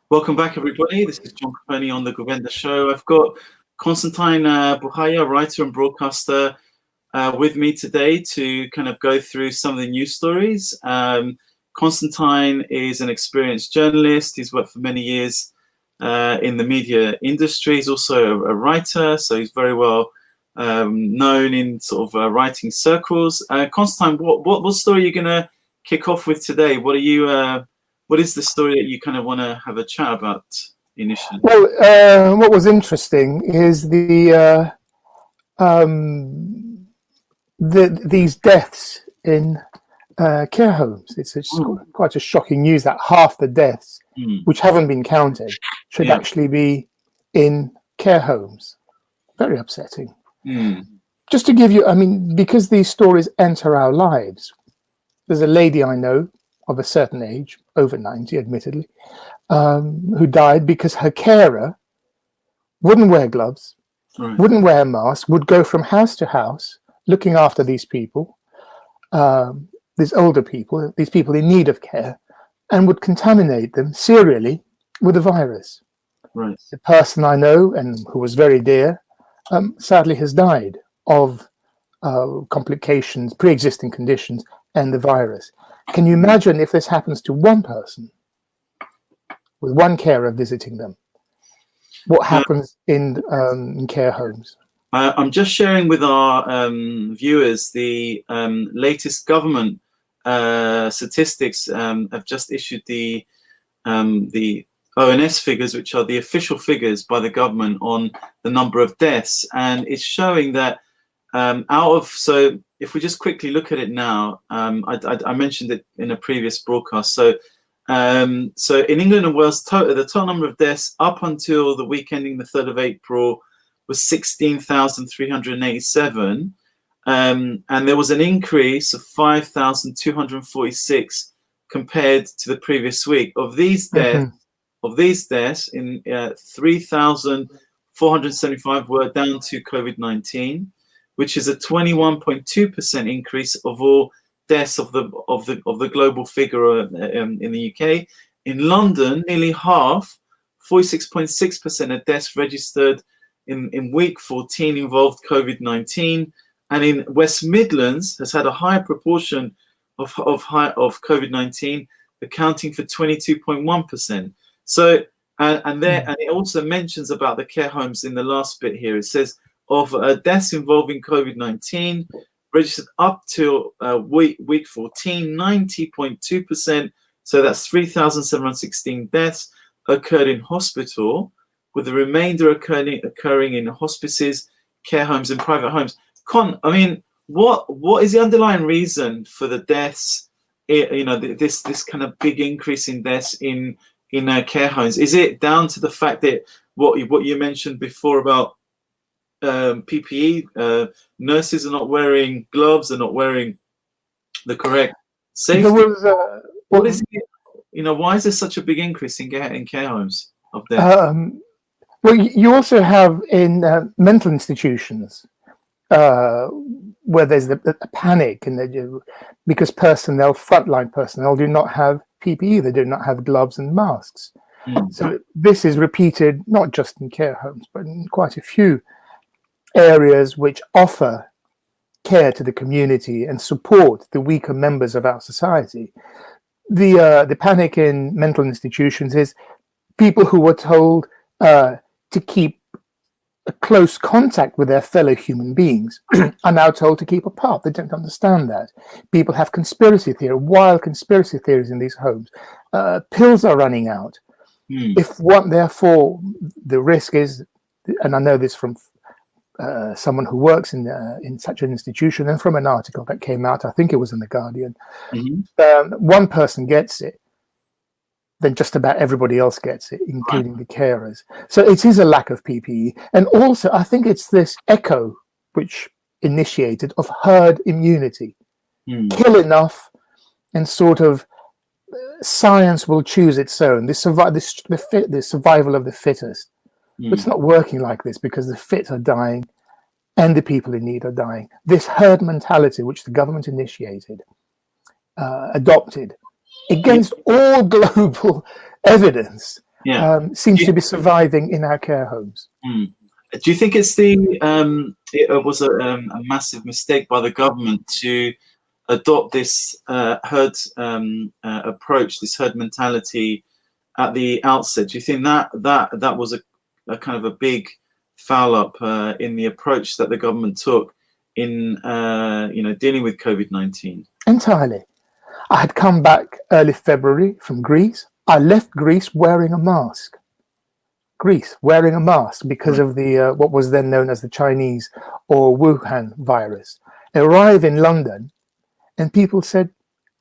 Welcome back, everybody. This is John Caponi on the Gouventa show. I've got Constantine Buhaya, writer and broadcaster, with me today to kind of go through some of the news stories. Constantine is an experienced journalist. He's worked for many years in the media industry. He's also a writer, so he's very well known in sort of writing circles. Constantine, what story are you going to kick off with today? What is the story that you kind of want to have a chat about initially? Well, what was interesting is these deaths in care homes. It's quite a shocking news that half the deaths, which haven't been counted, should actually be in care homes. Very upsetting. Just to give you, because these stories enter our lives. There's a lady I know of a certain age, over 90 admittedly, who died because her carer wouldn't wear gloves, wouldn't wear a mask, would go from house to house looking after these people, these older people, these people in need of care, and would contaminate them serially with a virus. Right. The person I know and who was very dear sadly has died of complications, pre-existing conditions, and the virus. Can you imagine if this happens to one person with one carer visiting them? What happens in care homes? I'm just sharing with our viewers the latest government statistics. Have just issued the ONS figures, which are the official figures by the government on the number of deaths, and it's showing that so if we just quickly look at it now, I mentioned it in a previous broadcast. So in England and Wales, the total number of deaths up until the week ending the 3rd of April was 16,387. And there was an increase of 5,246 compared to the previous week. Of these deaths, in 3,475 were down to COVID-19, which is a 21.2% increase of all deaths of the global figure in the UK. In London, nearly half, 46.6% of deaths registered in week 14 involved COVID-19, and in West Midlands has had a higher proportion of COVID-19, accounting for 22.1%. So and it also mentions about the care homes in the last bit here. It says, of deaths involving COVID-19 registered up till week 14, 90.2%. So that's 3,716 deaths occurred in hospital, with the remainder occurring in hospices, care homes, and private homes. What is the underlying reason for the deaths? This kind of big increase in deaths in care homes. Is it down to the fact that what you mentioned before about PPE, nurses are not wearing gloves, they're not wearing the correct safety? What is it? Why is there such a big increase in care homes of death? Well, you also have in mental institutions where there's a panic, and because frontline personnel do not have PPE, they do not have gloves and masks. So this is repeated not just in care homes, but in quite a few areas which offer care to the community and support the weaker members of our society. The panic in mental institutions is people who were told to keep a close contact with their fellow human beings are now told to keep apart. They don't understand that. People have wild conspiracy theories in these homes. Pills are running out. Therefore, the risk is, and I know this from someone who works in such an institution, and from an article that came out, I think it was in The Guardian, one person gets it, then just about everybody else gets it, including the carers. So it is a lack of PPE. And also, I think it's this echo which initiated of herd immunity. Kill enough and sort of science will choose its own. The survival of the fittest. But it's not working like this, because the fit are dying and the people in need are dying. This herd mentality, which the government initiated, adopted, against all global evidence, seems to be surviving in our care homes. Do you think it's it was a massive mistake by the government to adopt this herd approach, this herd mentality at the outset? Do you think that was a kind of a big foul up in the approach that the government took in dealing with COVID-19? Entirely. I had come back early February from Greece. I left Greece wearing a mask. Because of the what was then known as the Chinese or Wuhan virus. I arrived in London and people said,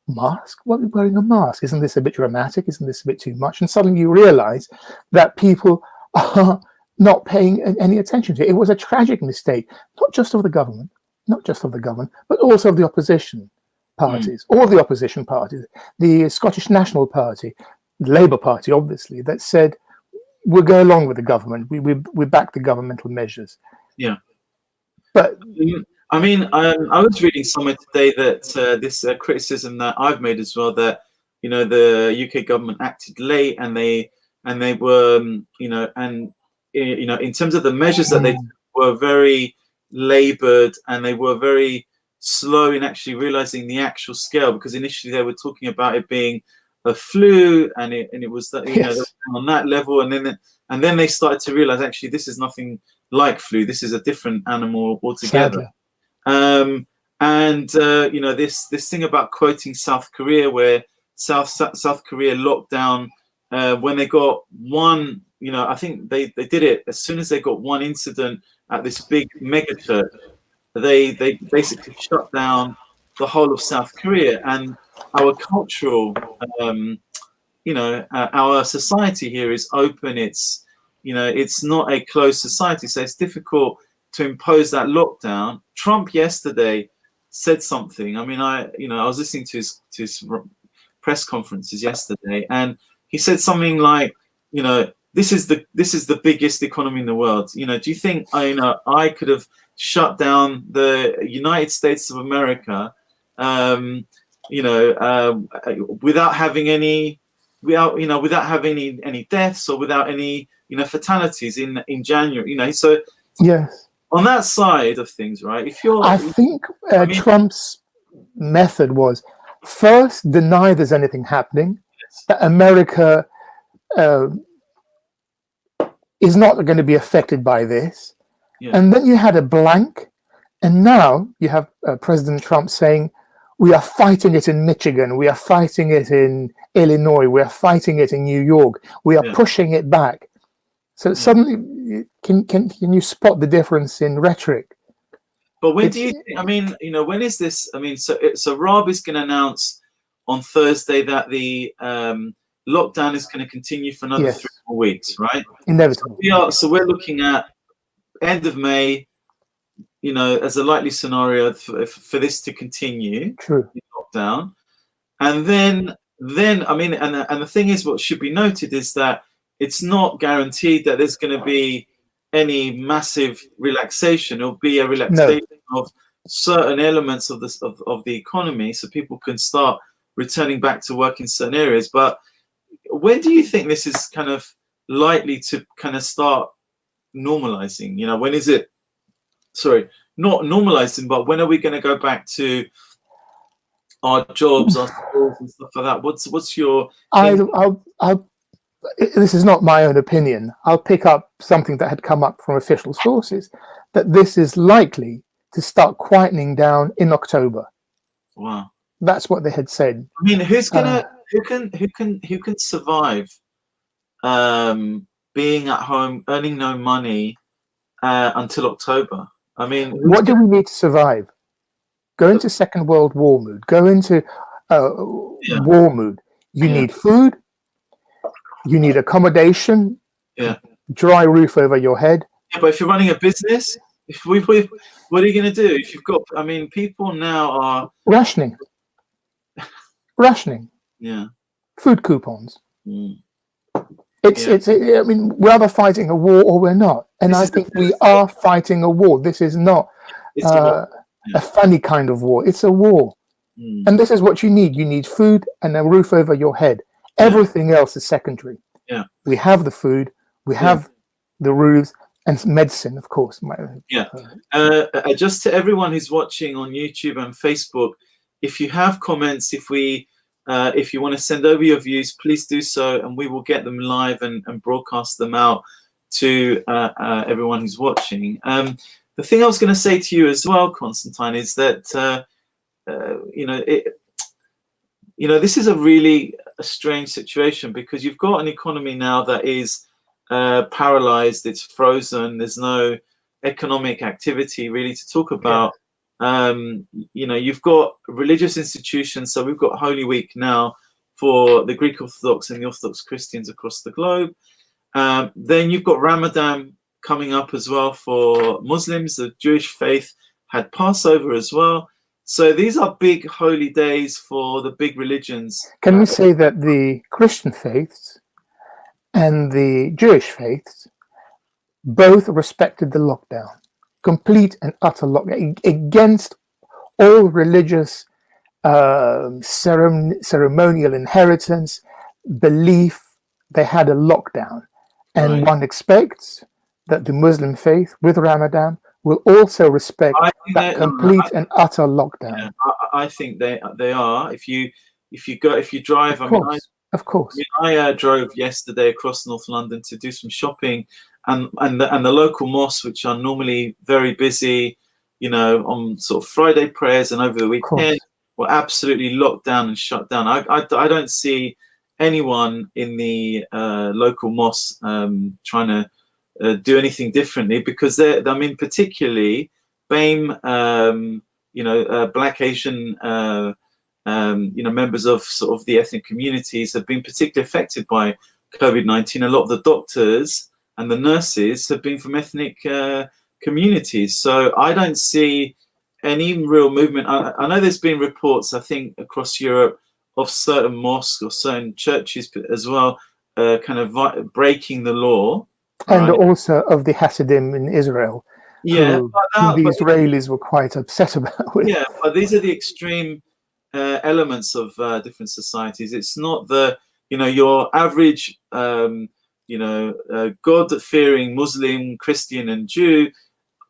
mask? Why are we wearing a mask? Isn't this a bit dramatic? Isn't this a bit too much? And suddenly you realize that people are not paying any attention to it. It was a tragic mistake, not just of the government, but also of the opposition parties, all the opposition parties, the Scottish National Party, the Labour Party, obviously, that said, we'll go along with the government. We back the governmental measures. Yeah. But I mean, I was reading somewhere today that this criticism that I've made as well, that the UK government acted late, and they were in terms of the measures that they took, were very laboured, and they were very slow in actually realizing the actual scale, because initially they were talking about it being a flu, and it was that on that level, and then they started to realize actually this is nothing like flu. This is a different animal altogether. This thing about quoting South Korea, where South Korea locked down when they got one. I think they did it as soon as they got one incident at this big mega church. They basically shut down the whole of South Korea, and our cultural, our society here is open. It's not a closed society, so it's difficult to impose that lockdown. Trump yesterday said something. I mean, I was listening to his press conferences yesterday, and he said something like, this is the biggest economy in the world. Do you think I could have shut down the United States of America, without having any deaths, or without any fatalities in January? So yes, on that side of things, right? I think Trump's method was first deny there's anything happening, that America is not going to be affected by this. And then you had a blank, and now you have President Trump saying, we are fighting it in Michigan, we are fighting it in Illinois, we are fighting it in New York, we are pushing it back. So suddenly, can you spot the difference in rhetoric? But when do you think, when is this? So Rob is going to announce on Thursday that the lockdown is going to continue for another 3 more weeks, right? Inevitable. So we're looking at end of May, as a likely scenario for this to continue. True. Lockdown, and then and the thing is, what should be noted is that it's not guaranteed that there's going to be any massive relaxation. It'll be a relaxation of certain elements of the economy, so people can start returning back to work in certain areas. But when do you think this is kind of likely to kind of start normalizing? When is it? Sorry, not normalizing, but when are we going to go back to our jobs, our schools, and stuff like that? What's your? This is not my own opinion. I'll pick up something that had come up from official sources, that this is likely to start quietening down in October. Wow, that's what they had said. I mean, who can survive being at home, earning no money until October? I mean, what do we need to survive? Go into Second World War mood. Go into war mood. You need food. You need accommodation. Dry roof over your head. Yeah, but if you're running a business, what are you going to do? If you've got, people now are rationing. Yeah. Food coupons. It's we're either fighting a war or we're not. And I think we are fighting a war. This is not a funny kind of war. It's a war. And this is what you need. You need food and a roof over your head. Everything else is secondary. Yeah. We have the food, we have the roofs, and medicine, of course. Just to everyone who's watching on YouTube and Facebook, if you have comments, if you want to send over your views, please do so, and we will get them live and broadcast them out to everyone who's watching. The thing I was going to say to you as well, Constantine, is that this is a really strange situation, because you've got an economy now that is paralyzed, it's frozen, there's no economic activity really to talk about. You've got religious institutions, so we've got Holy Week now for the Greek Orthodox and the Orthodox Christians across the globe. Then you've got Ramadan coming up as well for Muslims. The Jewish faith had Passover as well. So these are big holy days for the big religions. Can we say that the Christian faiths and the Jewish faiths both respected the lockdown, complete and utter lockdown, against all religious ceremonial inheritance, belief? They had a lockdown. And one expects that the Muslim faith with Ramadan will also respect that complete and utter lockdown. Yeah, I think they are. If you drive, of course. I drove yesterday across North London to do some shopping, and the local mosques, which are normally very busy, on sort of Friday prayers and over the weekend, were absolutely locked down and shut down. I don't see anyone in the local mosque trying to do anything differently, because particularly BAME, Black, Asian, members of sort of the ethnic communities have been particularly affected by COVID-19. A lot of the doctors and the nurses have been from ethnic communities. So I don't see any real movement. I know there's been reports, I think, across Europe of certain mosques or certain churches as well, kind of breaking the law. And also of the Hasidim in Israel, who the Israelis were quite upset about. Yeah, but these are the extreme elements of different societies. It's not your average, God-fearing Muslim, Christian, and Jew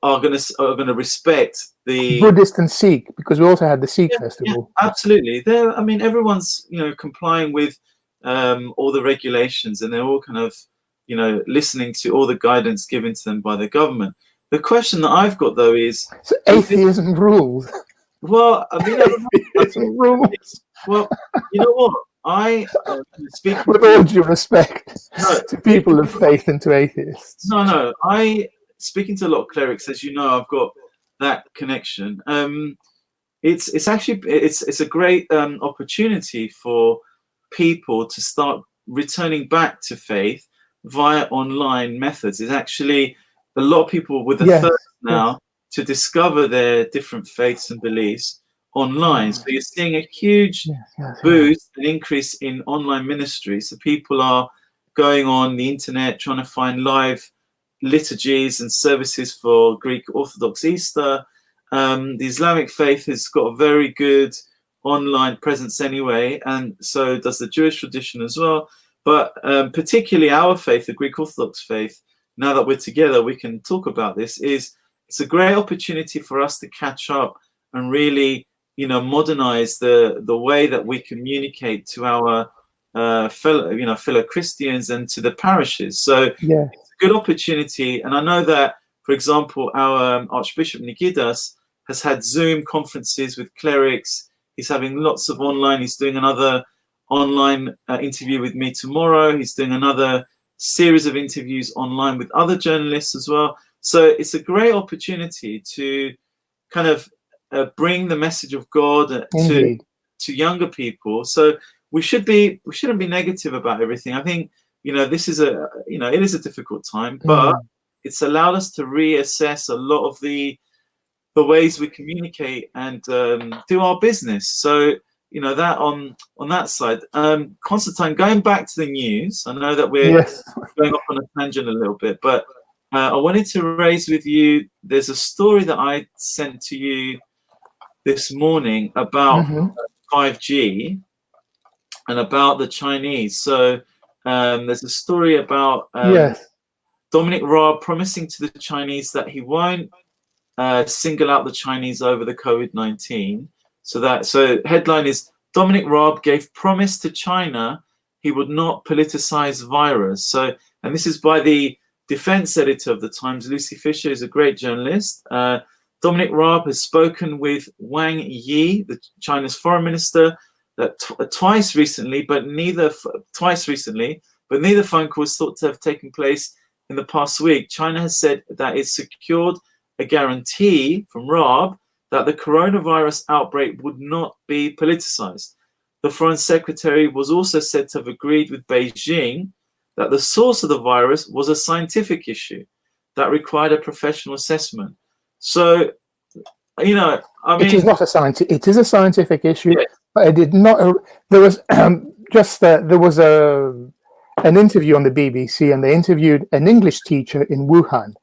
are going to respect the Buddhist and Sikh, because we also had the Sikh festival. Yeah, absolutely. Everyone's complying with all the regulations, and they're all kind of listening to all the guidance given to them by the government. The question that I've got, though, is so atheism rules. Well, atheism rules. Well, you know what? I speak with all due respect to people of faith and to atheists. No. Speaking to a lot of clerics, as you know, I've got that connection. It's actually a great opportunity for people to start returning back to faith via online methods. It's actually a lot of people with a thirst now to discover their different faiths and beliefs online. So you're seeing a huge boost, an increase in online ministry. So people are going on the internet trying to find live liturgies and services for Greek Orthodox Easter. The Islamic faith has got a very good online presence anyway, and so does the Jewish tradition as well. But particularly our faith, the Greek Orthodox faith, now that we're together, we can talk about this. It's a great opportunity for us to catch up and really, modernize the way that we communicate to our fellow Christians and to the parishes. So it's a good opportunity. And I know that, for example, our Archbishop Nikidas has had Zoom conferences with clerics. He's having lots of online. He's doing another online interview with me tomorrow. He's doing another series of interviews online with other journalists as well. So it's a great opportunity to kind of bring the message of God to younger people. So we shouldn't be negative about everything. I think this is it is a difficult time, but it's allowed us to reassess a lot of the ways we communicate and do our business. So that on that side. Constantine, going back to the news, I know that we're going off on a tangent a little bit, but I wanted to raise with you, there's a story that I sent to you this morning about 5G and about the Chinese. So There's a story about Yes. Dominic Raab promising to the Chinese that he won't single out the Chinese over the COVID-19. So headline is Dominic Raab gave promise to China he would not politicize virus. So, and this is by the defense editor of the Times, Lucy Fisher, is a great journalist. Dominic Raab has spoken with Wang Yi, China's foreign minister, twice recently, but neither phone calls thought to have taken place in the past week. China has said that it secured a guarantee from Raab that the coronavirus outbreak would not be politicized. The foreign secretary was also said to have agreed with Beijing that the source of the virus was a scientific issue that required a professional assessment. So, I mean, it is not a scientific. It is a scientific issue, yes. But it did not. There was there was an interview on the BBC, and they interviewed an English teacher in Wuhan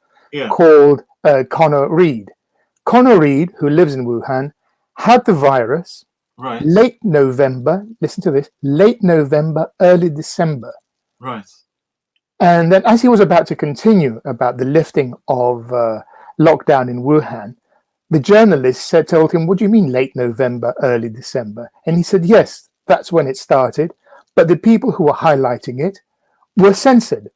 called Connor Reed. Connor Reed, who lives in Wuhan, had the virus late November. Listen to this: late November, early December. Right. And then, as he was about to continue about the lifting of lockdown in Wuhan, the journalist told him, "What do you mean late November, early December?" And he said, "Yes, that's when it started, but the people who were highlighting it were censored."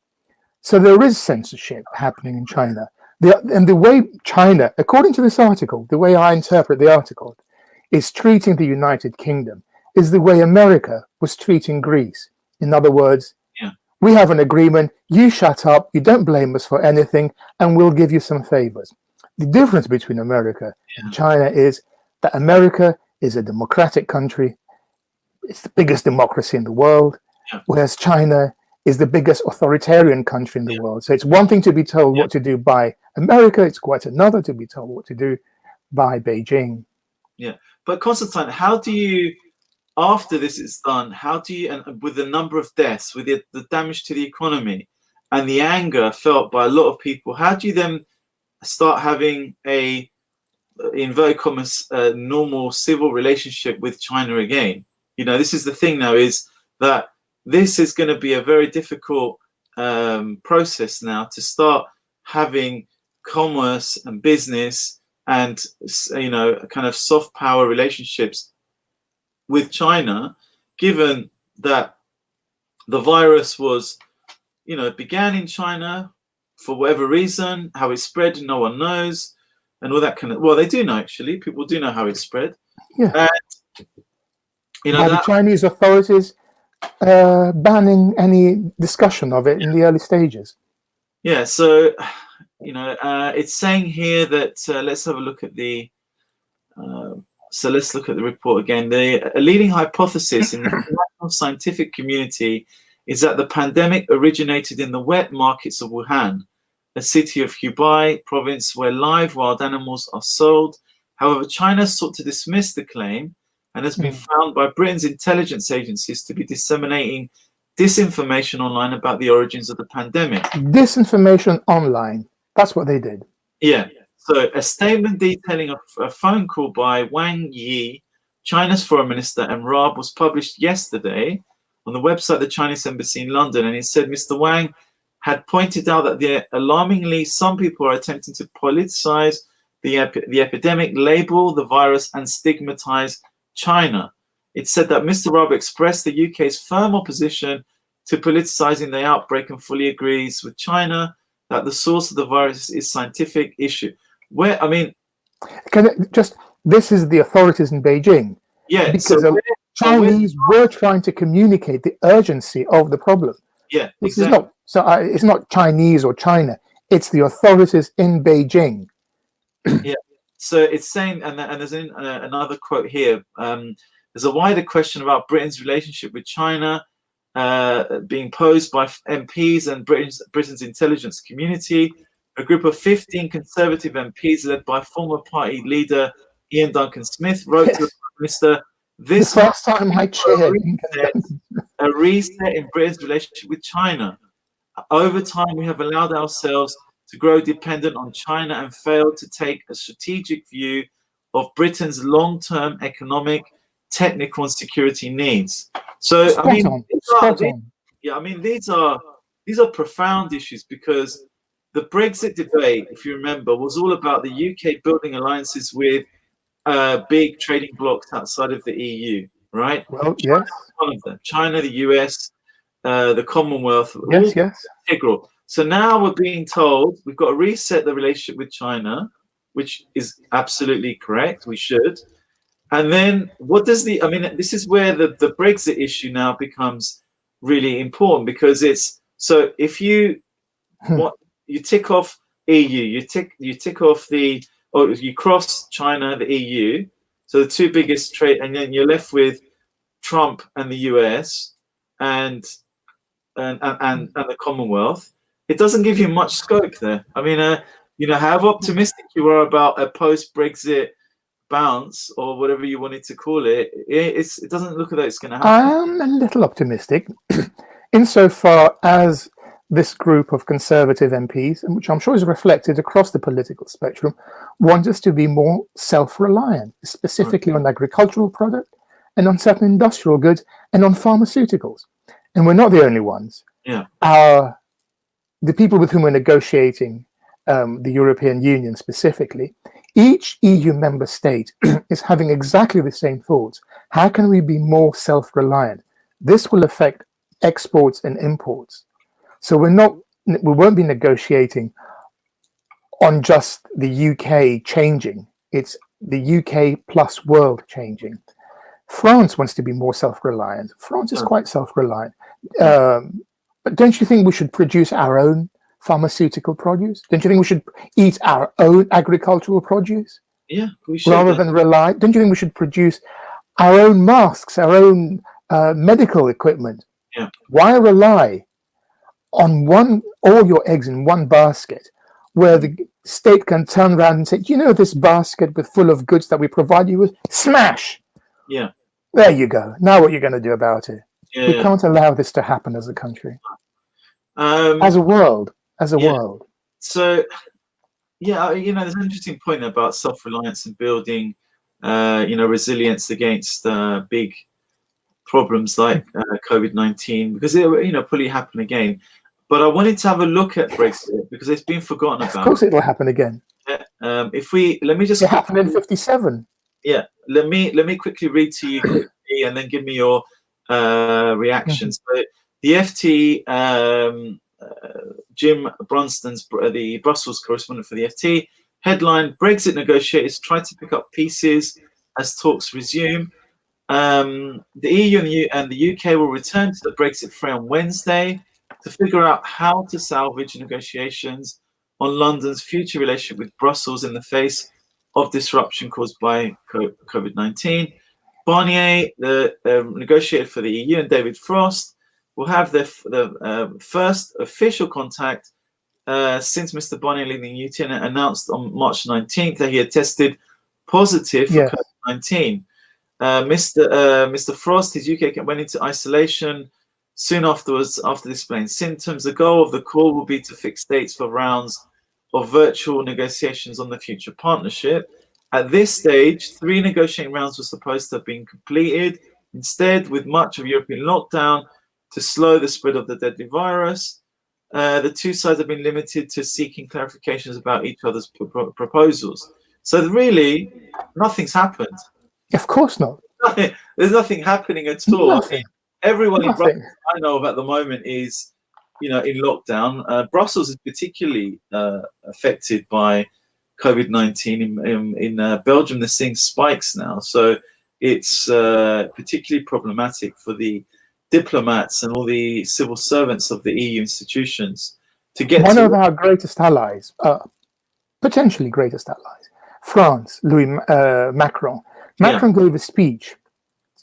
So there is censorship happening in China. And the way China, according to this article, the way I interpret the article, is treating the United Kingdom is the way America was treating Greece. In other words, we have an agreement, you shut up, you don't blame us for anything, and we'll give you some favors. The difference between America and China is that America is a democratic country. It's the biggest democracy in the world, whereas China is the biggest authoritarian country in the world. So it's one thing to be told what to do by America, it's quite another to be told what to do by Beijing. Yeah, but Constantine, how do you, after this is done, how do you, and with the number of deaths, with the damage to the economy and the anger felt by a lot of people, how do you then start having a, in inverted commas, normal civil relationship with China again? You know, this is the thing now, is that this is going to be a very difficult process now to start having commerce and business and, you know, kind of soft power relationships with China, given that the virus was, you know, began in China for whatever reason, how it spread, no one knows, and all that kind of, well, they do know, actually, people do know how it spread. Yeah. And, you know, the Chinese authorities banning any discussion of it in the early stages. Yeah, so, you know, it's saying here that, let's have a look at the, so let's look at the report again. A leading hypothesis in the international scientific community is that the pandemic originated in the wet markets of Wuhan, a city of Hubei province where live wild animals are sold. However, China sought to dismiss the claim and has been found by Britain's intelligence agencies to be disseminating disinformation online about the origins of the pandemic. Disinformation online. That's what they did. Yeah. So a statement detailing a phone call by Wang Yi, China's foreign minister, and Raab was published yesterday on the website of the Chinese embassy in London. And it said Mr. Wang had pointed out that alarmingly some people are attempting to politicize the epidemic, label the virus, and stigmatize China. It said that Mr. Raab expressed the UK's firm opposition to politicizing the outbreak and fully agrees with China that the source of the virus is scientific issue. Where, I mean, this is the authorities in Beijing. Yeah, because so Chinese were trying to communicate the urgency of the problem. Yeah, this is not it's not Chinese or China. It's the authorities in Beijing. Yeah. So it's saying, and there's another quote here. There's a wider question about Britain's relationship with China being posed by MPs and Britain's intelligence community. A group of 15 Conservative MPs led by former party leader Ian Duncan Smith wrote to the Prime Minister, "This the first time I chaired a reset in Britain's relationship with China. Over time, we have allowed ourselves to grow dependent on China and failed to take a strategic view of Britain's long-term economic, technical, and security needs." So, Spot on. I mean, these are profound issues because the Brexit debate, if you remember, was all about the UK building alliances with big trading blocs outside of the EU, right? Well, China yes, was one of them. China, the US, the Commonwealth, all yes. integral. So now we're being told we've got to reset the relationship with China, which is absolutely correct. We should. And then what does this is where the Brexit issue now becomes really important because it's so if you what you tick off EU, you tick off or you cross China, the EU, so the two biggest trade, and then you're left with Trump and the US and the Commonwealth. It doesn't give you much scope there. I mean, however optimistic you are about a post-Brexit bounce or whatever you wanted to call it, it doesn't look like it's going to happen. I am a little optimistic insofar as this group of Conservative MPs, and which I'm sure is reflected across the political spectrum, want us to be more self-reliant, specifically on agricultural product and on certain industrial goods and on pharmaceuticals. And we're not the only ones. Yeah. The people with whom we're negotiating, the European Union specifically, each EU member state is having exactly the same thoughts. How can we be more self-reliant? This will affect exports and imports. So we won't be negotiating on just the UK changing. It's the UK plus world changing. France wants to be more self-reliant. France is quite self-reliant. But don't you think we should produce our own pharmaceutical produce? Don't you think we should eat our own agricultural produce? Yeah, we should. Rather than rely, don't you think we should produce our own masks, our own medical equipment? Yeah. Why rely on all your eggs in one basket, where the state can turn around and say, "Do you know this basket full of goods that we provide you with? Smash! Yeah. There you go. Now what you're going to do about it?" Yeah, we can't allow this to happen as a country, as a world. World. So, there's an interesting point about self-reliance and building, resilience against big problems like COVID-19, because it probably happen again. But I wanted to have a look at Brexit because it's been forgotten about. Of course, it'll happen again. Let me just. It happened in '57. Yeah, let me quickly read to you quickly, and then give me your reactions. So the FT. Jim Brunston's the Brussels correspondent for the FT headline: Brexit negotiators try to pick up pieces as talks resume. The EU and the UK will return to the Brexit fray on Wednesday to figure out how to salvage negotiations on London's future relationship with Brussels in the face of disruption caused by COVID-19. Barnier, the negotiator for the EU, and David Frost will have the first official contact since Mr. Barnier leaving the UK announced on March 19th that he had tested positive for COVID-19. Mr. Frost, his UK went into isolation soon afterwards after displaying symptoms. The goal of the call will be to fix dates for rounds of virtual negotiations on the future partnership. At this stage, 3 negotiating rounds were supposed to have been completed. Instead, with much of European lockdown to slow the spread of the deadly virus, the two sides have been limited to seeking clarifications about each other's proposals. So really, nothing's happened. Of course not. There's nothing happening at all. Nothing. Everyone in Brussels I know of at the moment is, in lockdown. Brussels is particularly affected by COVID-19. In Belgium, they're seeing spikes now. So it's particularly problematic for the diplomats and all the civil servants of the EU institutions to get one of our greatest allies, potentially greatest allies, France, Macron. Macron gave a speech,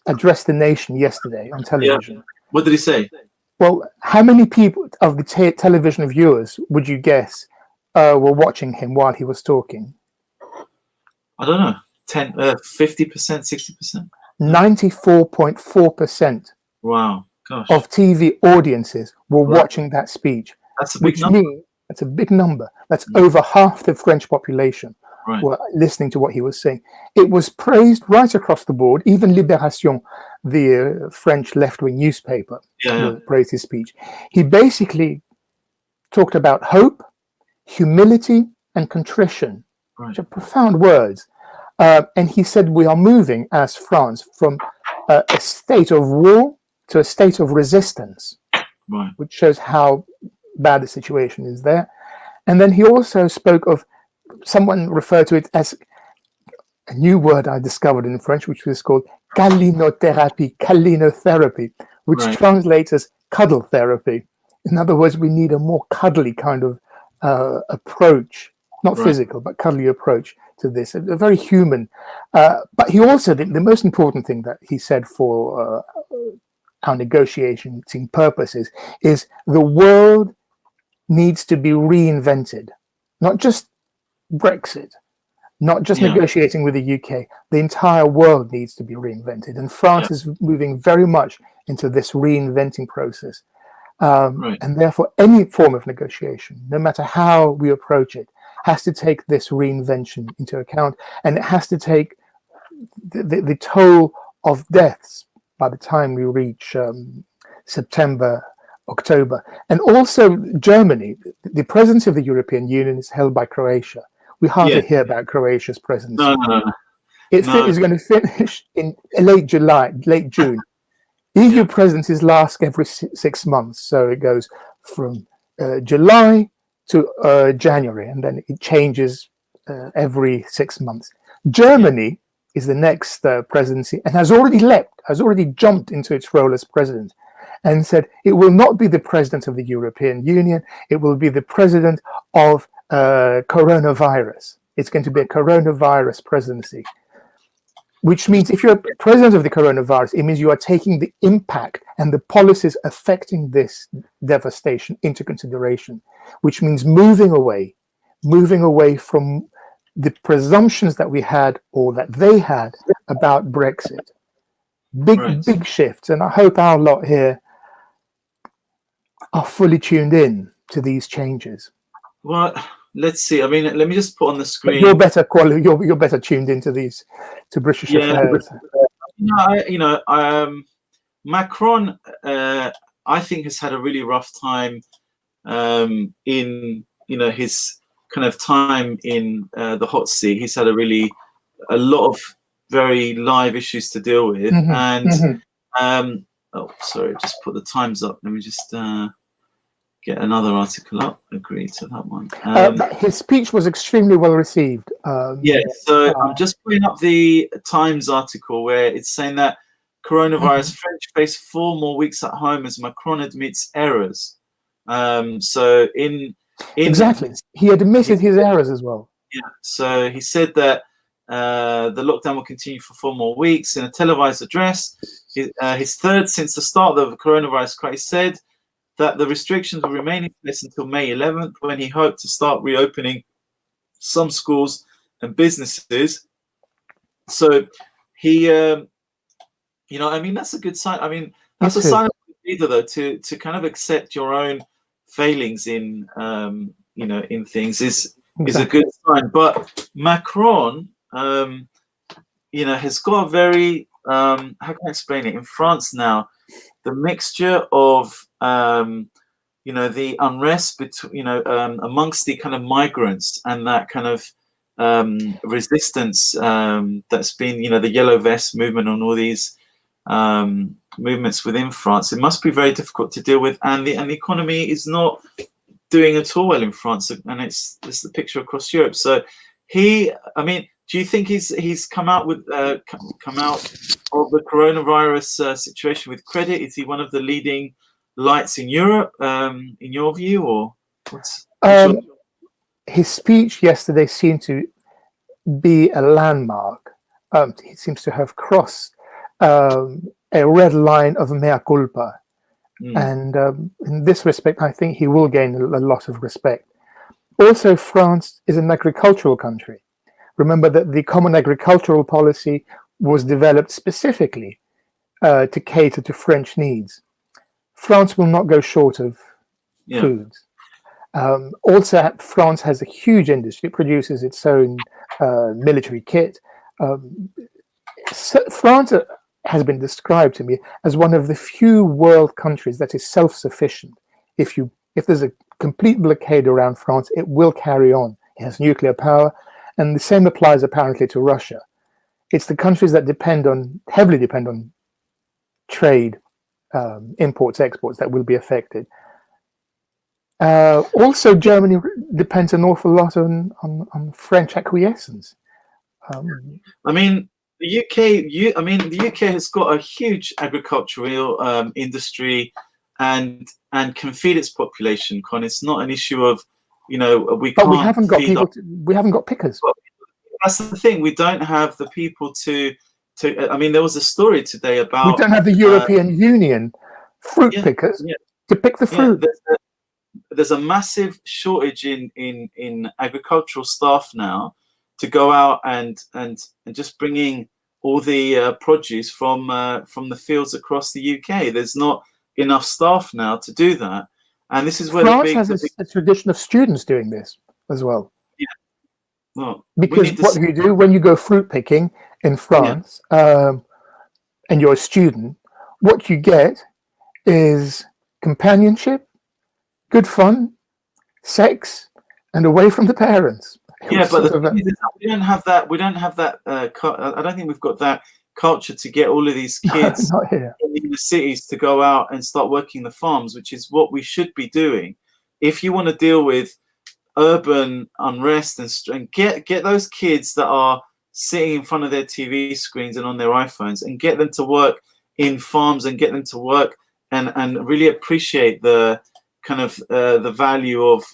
addressed the nation yesterday on television. Yeah. What did he say? Well, how many people of the television viewers would you guess were watching him while he was talking? I don't know, 50%, 60%? 94.4%. Wow, gosh. Of TV audiences were watching that speech. That's a big number. That's a big number. That's over half the French population Right. were listening to what he was saying. It was praised right across the board. Even Libération, the French left-wing newspaper, praised his speech. He basically talked about hope, humility, and contrition, which are profound words. And he said we are moving as France from a state of war to a state of resistance, which shows how bad the situation is there. And then he also spoke of, someone referred to it as a new word I discovered in French, which was called calinotherapy, which translates as cuddle therapy. In other words, we need a more cuddly kind of approach, not physical, but cuddly approach to this, a very human. But he also, the most important thing that he said for our negotiating purposes is the world needs to be reinvented, not just Brexit, not just negotiating with the UK. The entire world needs to be reinvented, and France is moving very much into this reinventing process. And therefore, any form of negotiation, no matter how we approach it, has to take this reinvention into account, and it has to take the toll of deaths by the time we reach September, October. And also Germany, the presidency of the European Union is held by Croatia. We hardly hear about Croatia's presidency. No. It's going to finish in late June. EU presidencies last every 6 months, so it goes from July to January, and then it changes every 6 months. Germany is the next presidency and has already jumped into its role as president, and said it will not be the president of the European Union, it will be the president of coronavirus. It's going to be a coronavirus presidency. Which means if you're president of the coronavirus, it means you are taking the impact and the policies affecting this devastation into consideration, which means moving away from the presumptions that we had or that they had about Brexit. Big shifts. And I hope our lot here are fully tuned in to these changes. Well, let's see. I mean, let me just put on the screen. But you're better tuned into these, to British affairs. Macron, I think, has had a really rough time in his kind of time in the hot seat. He's had a lot of very live issues to deal with, sorry, just put the times up. Let me just get another article up. Agree to that one. His speech was extremely well received. So I'm just putting up the Times article where it's saying that coronavirus, French face 4 more weeks at home as Macron admits errors. So exactly, he admitted his errors as well. Yeah. So he said that the lockdown will continue for 4 more weeks. In a televised address, his third since the start of the coronavirus crisis, said that the restrictions will remain in place until May 11th, when he hoped to start reopening some schools and businesses. So he, that's a good sign. I mean, that's a sign of a leader, though, to kind of accept your own failings in, in things is a good sign. But Macron, has got a very, how can I explain it? In France now, the mixture of the unrest between amongst the kind of migrants and that kind of resistance that's been the yellow vest movement and all these movements within France, it must be very difficult to deal with, and the economy is not doing at all well in France, and it's the picture across Europe. So do you think he's come out of the coronavirus situation with credit? Is he one of the leading lights in Europe, in your view, or what's his speech yesterday seemed to be a landmark. He seems to have crossed a red line of mea culpa, and in this respect, I think he will gain a lot of respect. Also, France is an agricultural country. Remember that the common agricultural policy was developed specifically to cater to French needs. France will not go short of foods. Also, France has a huge industry. It produces its own military kit. France has been described to me as one of the few world countries that is self-sufficient. If there's a complete blockade around France, it will carry on. It has nuclear power, and the same applies apparently to Russia. It's the countries that heavily depend on trade, imports, exports, that will be affected. Also, Germany depends an awful lot on French acquiescence. I mean, the UK has got a huge agricultural industry and can feed its population. Con, it's not an issue of, we can't. But we haven't got people. We haven't got pickers. Well, that's the thing. We don't have the people to. I mean, there was a story today about. We don't have the European Union fruit pickers to pick the fruit. There's a massive shortage in agricultural staff now to go out and just bringing all the produce from the fields across the UK. There's not enough staff now to do that, and this is where France has a tradition of students doing this as well. Yeah, well, because what you do when you go fruit picking in France, and you're a student, what you get is companionship, good fun, sex, and away from the parents. Yeah, but we don't have that. We don't have that. I don't think we've got that culture to get all of these kids in the cities to go out and start working the farms, which is what we should be doing. If you want to deal with urban unrest and get those kids that are sitting in front of their TV screens and on their iPhones, and get them to work in farms and get them to work and really appreciate the kind of the value of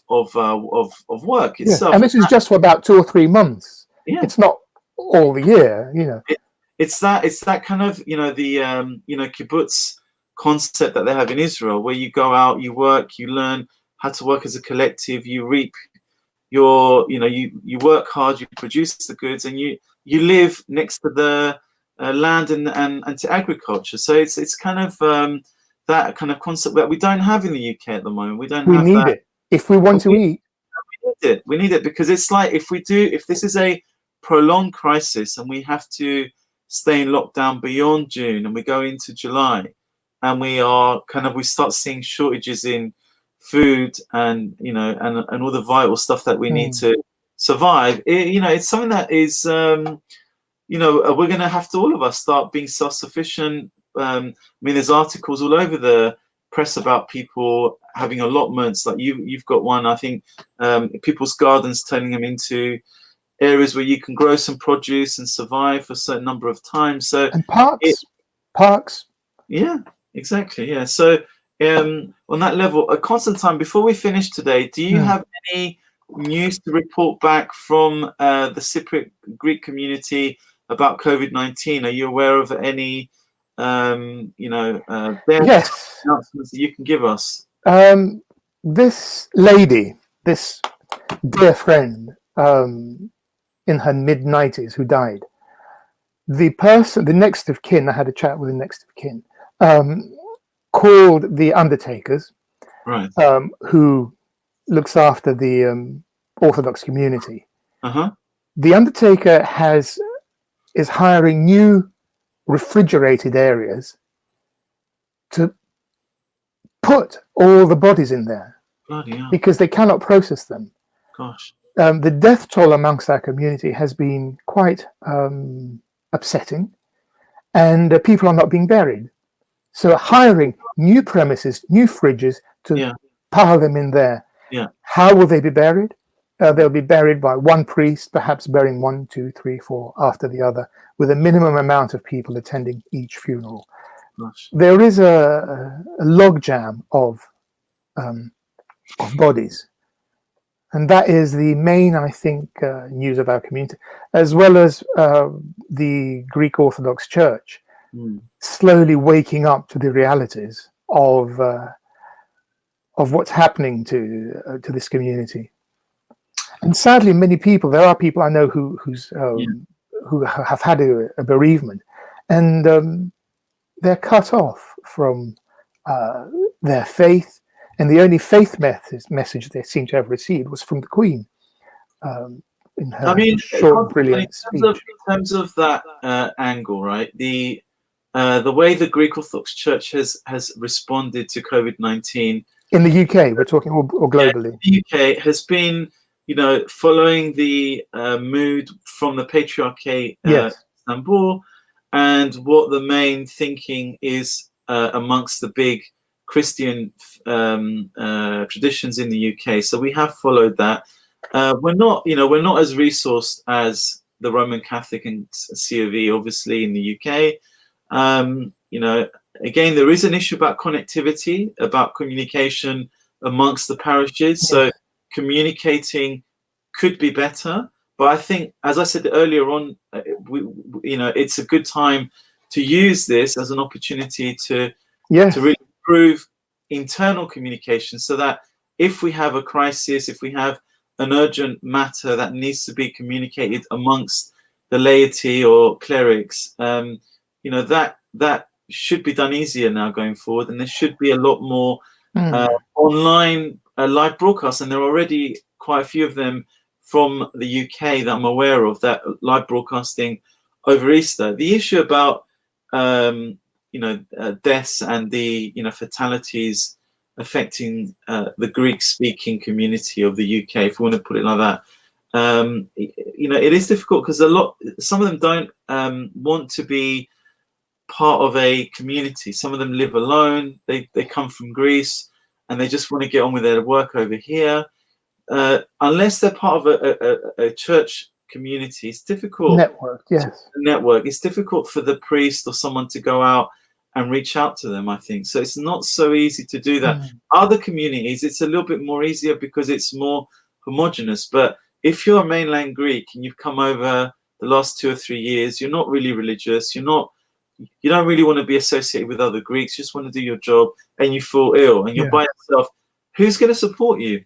work itself. And this is just for about 2 or 3 months. Yeah. It's not all the year, It's that kind of the kibbutz concept that they have in Israel, where you go out, you work, you learn how to work as a collective, you reap you work hard, you produce the goods, and you live next to the land and to agriculture. So it's kind of that kind of concept that we don't have in the UK at the moment. We need it if we want to eat. We need it because it's like if this is a prolonged crisis and we have to stay in lockdown beyond June and we go into July and we start seeing shortages in food and and all the vital stuff that we need to survive. It's something that is we're going to have to, all of us, start being self-sufficient. I mean, there's articles all over the press about people having allotments, like you've got one, I think, people's gardens, turning them into areas where you can grow some produce and survive for a certain number of times. So and parks. Yeah, exactly. Yeah. So on that level, Constantine, before we finish today, do you have any news to report back from the Cypriot Greek community about COVID-19? Are you aware of any yes, announcements that you can give us? This lady, this dear friend, in her mid-90s, who died, the next of kin, I had a chat with the next of kin, called the undertakers, right, who looks after the Orthodox community. Uh-huh. The undertaker is hiring new refrigerated areas to put all the bodies in there. Bloody hell. Because they cannot process them. Gosh. The death toll amongst our community has been quite upsetting, and people are not being buried. So hiring new premises, new fridges to pile them in there. Yeah. How will they be buried? They'll be buried by one priest, perhaps burying 1, 2, 3, 4 after the other, with a minimum amount of people attending each funeral. Gosh. There is a logjam of bodies, and that is the main, I think, news of our community, as well as the Greek Orthodox Church slowly waking up to the realities of what's happening to this community. And sadly, there are people I know who have had a bereavement, and they're cut off from their faith, and the only faith message they seem to have received was from the Queen, in I her mean, short, in brilliant speech. terms of that angle, right? The way the Greek Orthodox Church has responded to COVID-19 In the UK, we're talking, or globally. in the UK has been, following the mood from the Patriarchate Yes. Istanbul, and what the main thinking is amongst the big Christian traditions in the UK. So we have followed that. We're not as resourced as the Roman Catholic and C of E, obviously, in the UK. Again, there is an issue about connectivity, about communication amongst the parishes. Yes. So communicating could be better. But I think, as I said earlier on, it's a good time to use this as an opportunity to really improve internal communication, so that if we have a crisis, if we have an urgent matter that needs to be communicated amongst the laity or clerics, that should be done easier now going forward, and there should be a lot more online live broadcasts, and there are already quite a few of them from the UK that I'm aware of, that live broadcasting over Easter. The issue about deaths and the fatalities affecting the Greek-speaking community of the UK, if we want to put it like that, it is difficult because some of them don't want to be part of a community. Some of them live alone. They come from Greece and they just want to get on with their work over here. Unless they're part of a church community, it's difficult. Network, yes. Network. It's difficult for the priest or someone to go out and reach out to them, I think. So it's not so easy to do that. Other communities, it's a little bit more easier because it's more homogenous. But if you're a mainland Greek and you've come over the last 2 or 3 years, you're not really religious, you don't really want to be associated with other Greeks, you just want to do your job, and you feel ill and you're by yourself, who's going to support you?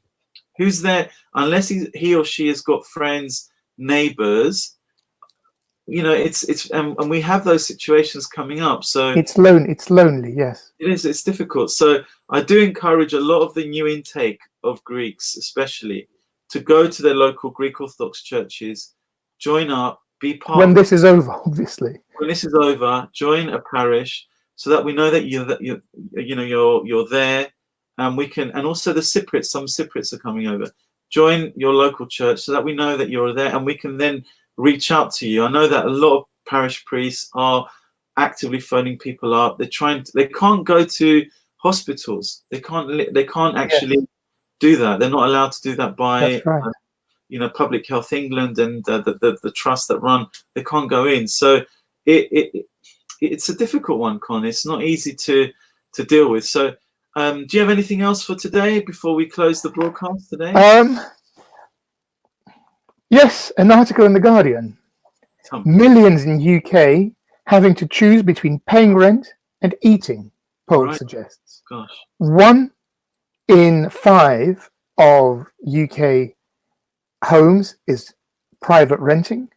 Who's there? Unless he or she has got friends, neighbors, and we have those situations coming up. So it's lonely, yes. It's difficult. So I do encourage a lot of the new intake of Greeks, especially, to go to their local Greek Orthodox churches, join up, be part. When this is over, obviously. When this is over, join a parish so that we know that you're there, and we can. And also the Cypriots, some Cypriots are coming over. Join your local church so that we know that you're there, and we can then reach out to you. I know that a lot of parish priests are actively phoning people up. They can't go to hospitals. They can't actually do that. They're not allowed to do that by Public Health England and the trust that run. They can't go in. So it's a difficult one, Con. It's not easy to deal with. So do you have anything else for today before we close the broadcast today? Yes, an article in The Guardian. Millions in UK having to choose between paying rent and eating, poll suggests. Gosh. 1 in 5 of UK homes is private renting,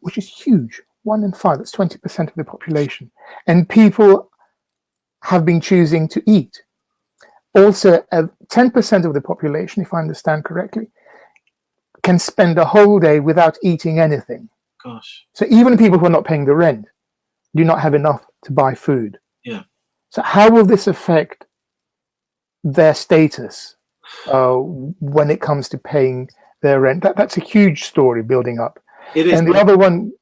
which is huge. 1 in 5, that's 20% of the population. And people have been choosing to eat. Also, 10% of the population, if I understand correctly, can spend a whole day without eating anything. Gosh. So even people who are not paying the rent do not have enough to buy food. Yeah. So how will this affect their status when it comes to paying their rent? That's a huge story building up. It is. And the other one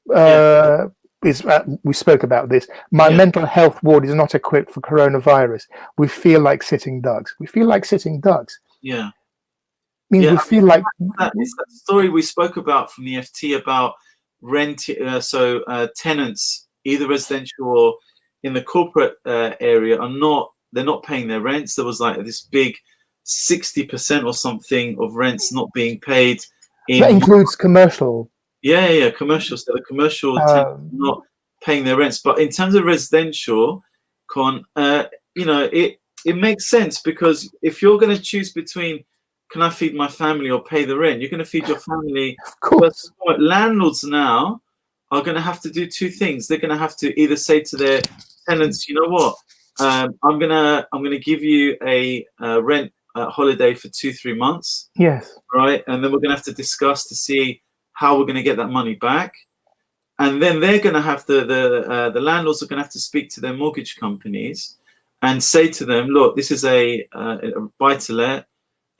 is, we spoke about this, my mental health ward is not equipped for coronavirus. We feel like sitting ducks. We feel like sitting ducks. Yeah. Means we feel like... It's that story we spoke about from the FT about rent, tenants, either residential or in the corporate area, they're not paying their rents. There was like this big 60% or something of rents not being paid. That includes commercial. Yeah, commercial. So the commercial tenants not paying their rents. But in terms of residential, Con, it makes sense, because if you're going to choose between, can I feed my family or pay the rent? You're going to feed your family. Of course. But landlords now are going to have to do 2 things. They're going to have to either say to their tenants, you know what, I'm gonna give you a rent holiday for 2-3 months, Yes. right? And then we're going to have to discuss to see how we're going to get that money back. And then they're going to have the landlords are going to have to speak to their mortgage companies and say to them, look, this is a buy-to-let,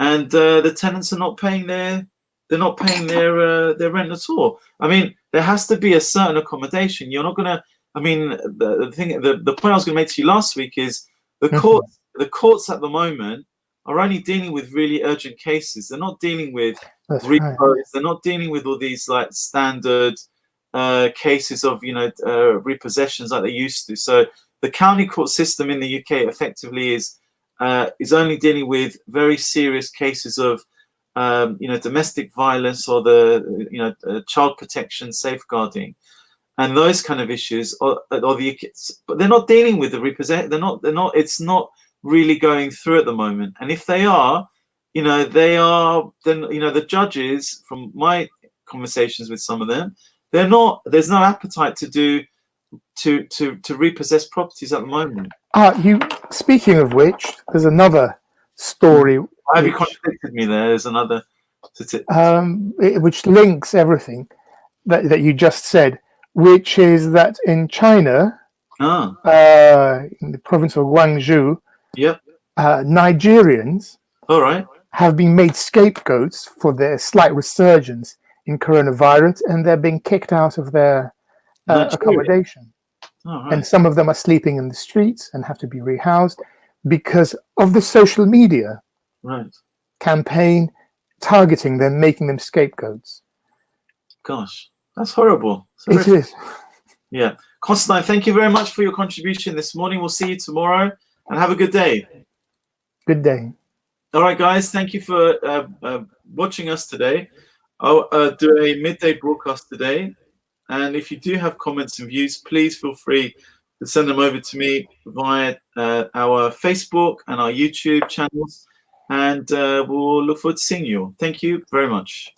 and the tenants are not paying their rent at all. I mean, there has to be a certain accommodation. You're not going to. I mean, the point I was going to make to you last week is the courts at the moment are only dealing with really urgent cases. They're not dealing with repos. Right. They're not dealing with all these like standard cases of repossessions like they used to. So the county court system in the UK effectively is only dealing with very serious cases of domestic violence or child protection, safeguarding, and those kind of issues. But they're not dealing with the repossession. They're not. It's not really going through at the moment. And if they are, they are. Then the judges, from my conversations with some of them, they're not. There's no appetite to repossess properties at the moment. Speaking of which, there's another story. Have you contradicted me there? There's another which links everything that you just said, which is that in China, in the province of Guangzhou, Nigerians have been made scapegoats for their slight resurgence in coronavirus, and they're being kicked out of their accommodation. And some of them are sleeping in the streets and have to be rehoused because of the social media campaign targeting them, making them scapegoats. Gosh, that's horrible. It is. Yeah. Constantine, thank you very much for your contribution this morning. We'll see you tomorrow, and have a good day. Good day. All right, guys. Thank you for watching us today. I'll do a midday broadcast today. And if you do have comments and views, please feel free to send them over to me via our Facebook and our YouTube channels. And we'll look forward to seeing you all. Thank you very much.